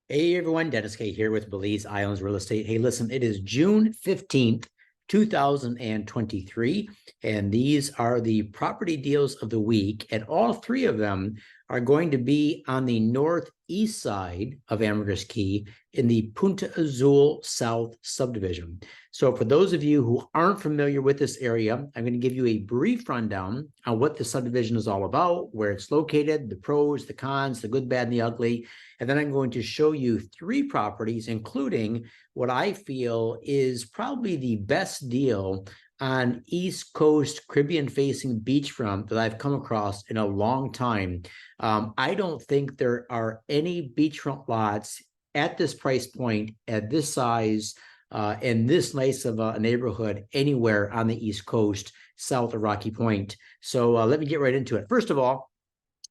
Hey everyone, Dennis Kaye here with Belize Islands Real Estate. Hey, listen, it is June 15th, 2023, and these are the property deals of the week, and all three of them are going to be on the northeast side of Ambergris Caye in the Punta Azul South Subdivision. So for those of you who aren't familiar with this area, I'm going to give you a brief rundown on what the subdivision is all about, where it's located, the pros, the cons, the good, bad, and the ugly. And then I'm going to show you three properties, including what I feel is probably the best deal on East Coast Caribbean-facing beachfront that I've come across in a long time. I don't think there are any beachfront lots at this price point, at this size, in this nice of a neighborhood anywhere on the East Coast, south of Rocky Point. So let me get right into it. First of all,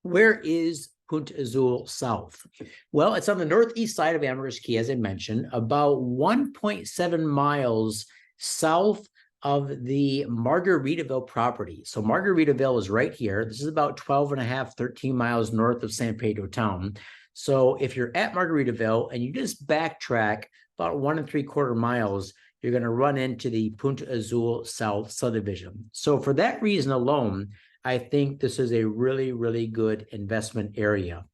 where is Punta Azul South? Well, it's on the northeast side of Ambergris Caye, as I mentioned, about 1.7 miles south of the Margaritaville property. So Margaritaville is right here. This is about 12 and a half, 13 miles north of San Pedro town. So if you're at Margaritaville and you just backtrack about 1.75 miles, you're going to run into the Punta Azul South subdivision. So for that reason alone, I think this is a really, really good investment area.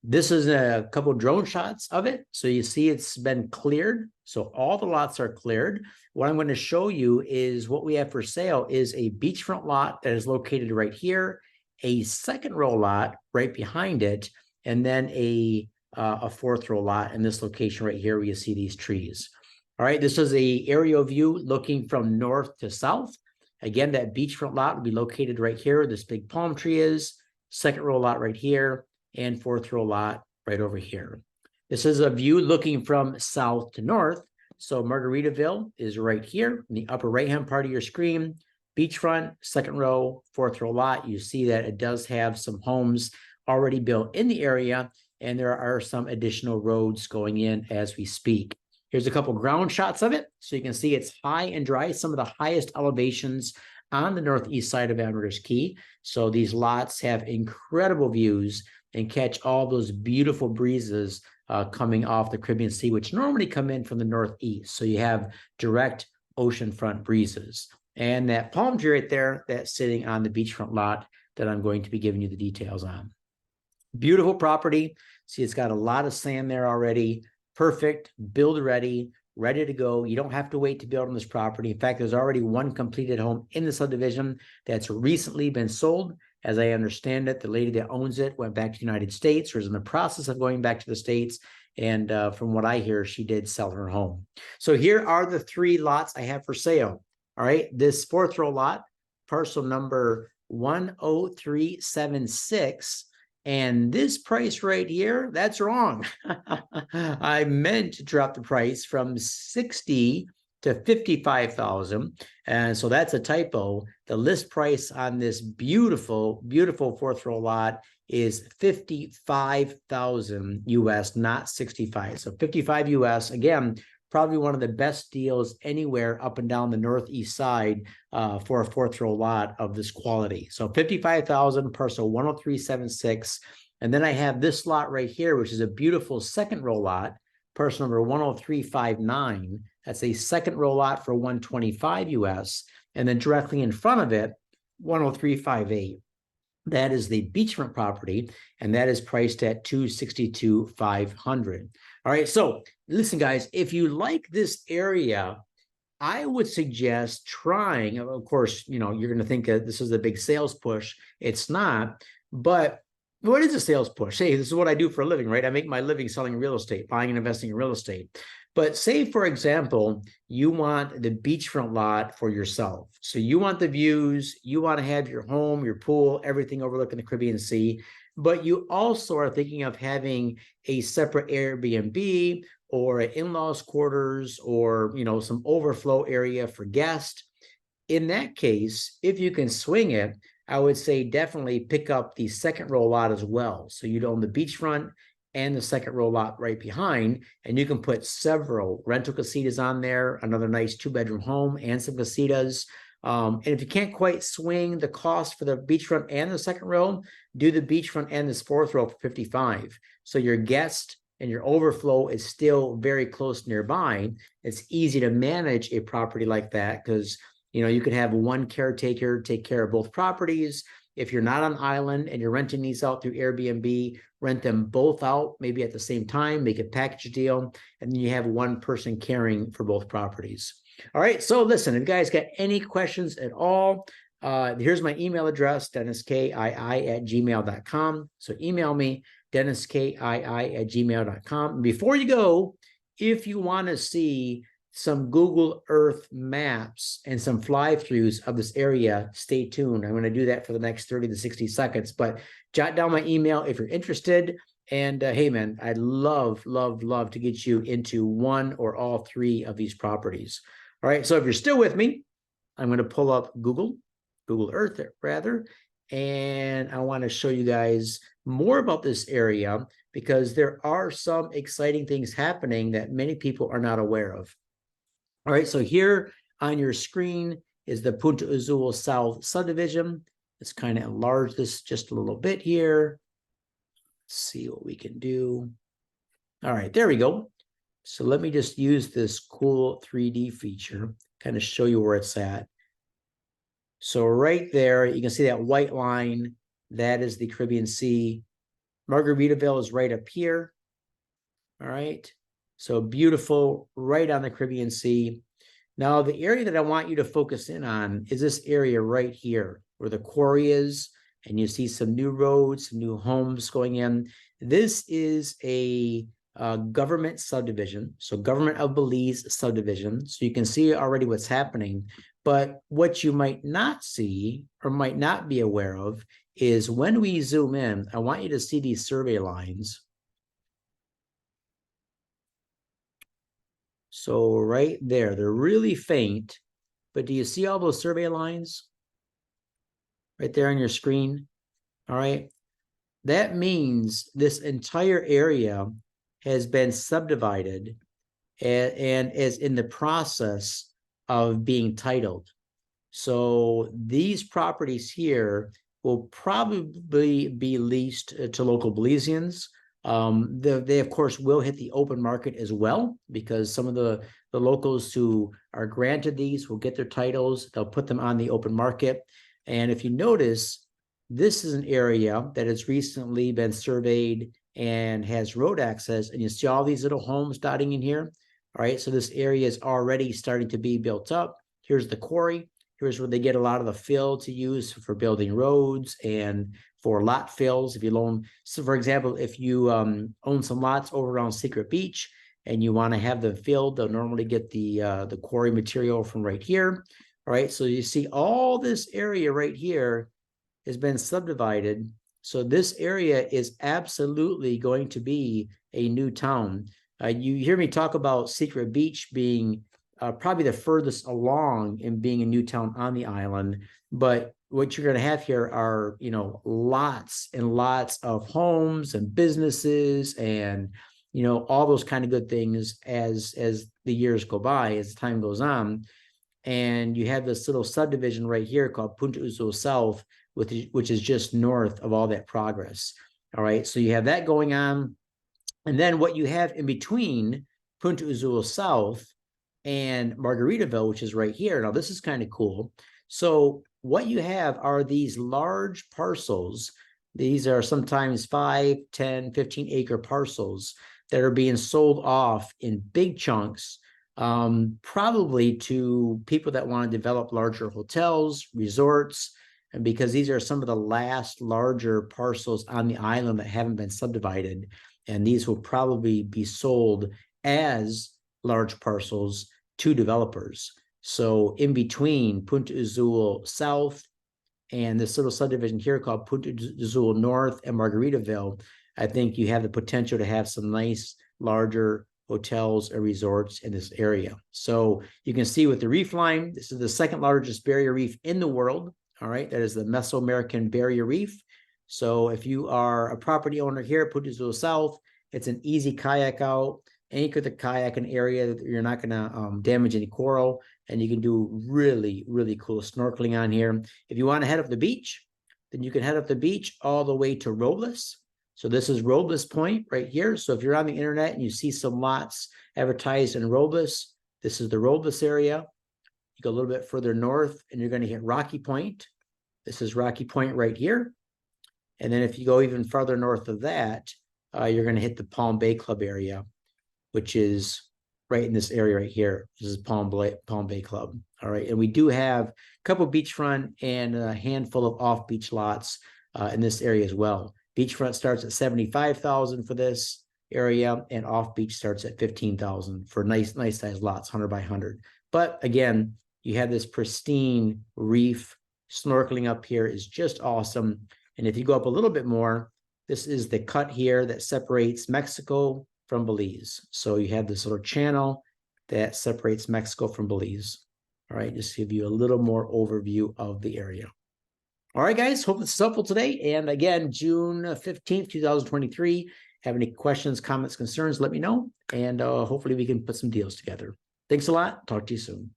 This is a couple drone shots of it. So you see it's been cleared. So all the lots are cleared. What I'm going to show you is what we have for sale is a beachfront lot that is located right here, a second row lot right behind it, and then a fourth row lot in this location right here where you see these trees. All right, this is a aerial view looking from north to south. Again, that beachfront lot will be located right here. This big palm tree is, second row lot right here, and fourth row lot right over here. This is a view looking from south to north. So Margaritaville is right here in the upper right-hand part of your screen. Beachfront, second row, fourth row lot. You see that it does have some homes already built in the area, and there are some additional roads going in as we speak. Here's a couple ground shots of it. So you can see it's high and dry, some of the highest elevations on the northeast side of Ambergris Caye. So these lots have incredible views and catch all those beautiful breezes coming off the Caribbean Sea, which normally come in from the northeast. So you have direct oceanfront breezes. And that palm tree right there, that's sitting on the beachfront lot that I'm going to be giving you the details on. Beautiful property. See, it's got a lot of sand there already. Perfect, build ready, ready to go. You don't have to wait to build on this property. In fact, there's already one completed home in the subdivision that's recently been sold. As I understand it, the lady that owns it went back to the United States or is in the process of going back to the States. And from what I hear, she did sell her home. So here are the three lots I have for sale. All right, this fourth row lot, parcel number 10376. And this price right here, that's wrong. I meant to drop the price from 60 to 55,000. And so that's a typo. The list price on this beautiful, beautiful fourth row lot is 55,000 US, not 65. So 55 US, again, probably one of the best deals anywhere up and down the northeast side for a fourth row lot of this quality. So 55,000, parcel 10376. And then I have this lot right here, which is a beautiful second row lot, parcel number 10359. That's a second row lot for 125 US. And then directly in front of it, 10358. That is the beachfront property, and that is priced at $262,500. All right, so listen, guys, if you like this area, I would suggest trying. Of course, you know, you're going to think that this is a big sales push. It's not, but what is a sales push? Hey, this is what I do for a living, right? I make my living selling real estate, buying and investing in real estate. But say, for example, you want the beachfront lot for yourself. So you want the views, you want to have your home, your pool, everything overlooking the Caribbean Sea, but you also are thinking of having a separate Airbnb or an in-laws quarters or, you know, some overflow area for guests. In that case, if you can swing it, I would say definitely pick up the second row lot as well. So you'd own the beachfront and the second row lot right behind, and you can put several rental casitas on there, another nice 2-bedroom home and some casitas. And if you can't quite swing the cost for the beachfront and the second row, do the beachfront and this fourth row for 55. So your guest and your overflow is still very close nearby, it's easy to manage a property like that because, you could have one caretaker take care of both properties. If you're not on island and you're renting these out through Airbnb, rent them both out maybe at the same time, make a package deal, and then you have one person caring for both properties. All right, so listen, if you guys got any questions at all, here's my email address, DennisKii@gmail.com. So email me, DennisKii@gmail.com. Before you go, if you want to see some Google Earth maps and some fly-throughs of this area, stay tuned. I'm going to do that for the next 30 to 60 seconds, but jot down my email if you're interested. And hey, man, I'd love to get you into one or all three of these properties. All right, so if you're still with me, I'm going to pull up Google Earth rather, and I want to show you guys more about this area because there are some exciting things happening that many people are not aware of. All right, so here on your screen is the Punta Azul South subdivision. Let's kind of enlarge this just a little bit here. Let's see what we can do. All right, there we go. So let me just use this cool 3D feature, kind of show you where it's at. So right there, you can see that white line. That is the Caribbean Sea. Margaritaville is right up here. All right. So beautiful, right on the Caribbean Sea. Now, the area that I want you to focus in on is this area right here where the quarry is, and you see some new roads, some new homes going in. This is a government subdivision, so Government of Belize subdivision. So you can see already what's happening. But what you might not see or might not be aware of is when we zoom in, I want you to see these survey lines. So right there, they're really faint, but do you see all those survey lines right there on your screen? All right. That means this entire area has been subdivided and is in the process of being titled. So these properties here will probably be leased to local Belizeans. They of course will hit the open market as well, because some of the locals who are granted these will get their titles. They'll put them on the open market. And if you notice, this is an area that has recently been surveyed and has road access, and you see all these little homes dotting in here. All right, so this area is already starting to be built up. Here's the quarry. Here's where they get a lot of the fill to use for building roads and for lot fills. If you loan, so for example, if you own some lots over around Secret Beach and you want to have them filled, they'll normally get the quarry material from right here. All right, so you see all this area right here has been subdivided. So this area is absolutely going to be a new town. You hear me talk about Secret Beach being probably the furthest along in being a new town on the island. But what you're going to have here are, lots and lots of homes and businesses and, all those kind of good things as the years go by, as time goes on. And you have this little subdivision right here called Punta Azul South, which is just north of all that progress. All right, so you have that going on. And then what you have in between Punta Azul South and Margaritaville, which is right here. Now, this is kind of cool. So what you have are these large parcels. These are sometimes 5, 10, 15 acre parcels that are being sold off in big chunks, probably to people that want to develop larger hotels, resorts, and because these are some of the last larger parcels on the island that haven't been subdivided. And these will probably be sold as large parcels to developers. So in between Punta Azul South and this little subdivision here called Punta Azul North and Margaritaville, I think you have the potential to have some nice larger hotels and resorts in this area. So you can see with the reef line, this is the second largest barrier reef in the world. All right, that is the Mesoamerican Barrier Reef. So if you are a property owner here at Punta Azul South, it's an easy kayak out, anchor the kayak in an area that you're not going to damage any coral, and you can do really, really cool snorkeling on here. If you want to head up the beach, then you can head up the beach all the way to Robles. So this is Robles Point right here. So if you're on the internet and you see some lots advertised in Robles, this is the Robles area. You go a little bit further north and you're going to hit Rocky Point. This is Rocky Point right here. And then if you go even farther north of that, you're going to hit the Palm Bay Club area, which is right in this area right here. This is Palm Bay Club. All right. And we do have a couple beachfront and a handful of off-beach lots in this area as well. Beachfront starts at $75,000 for this area, and off-beach starts at $15,000 for nice size lots, 100 by 100. But again, you have this pristine reef. Snorkeling up here is just awesome. And if you go up a little bit more, this is the cut here that separates Mexico from Belize. So you have this little channel that separates Mexico from Belize. All right, just to give you a little more overview of the area. All right, guys, hope this is helpful today. And again, June 15th, 2023. Have any questions, comments, concerns, let me know. And hopefully we can put some deals together. Thanks a lot. Talk to you soon.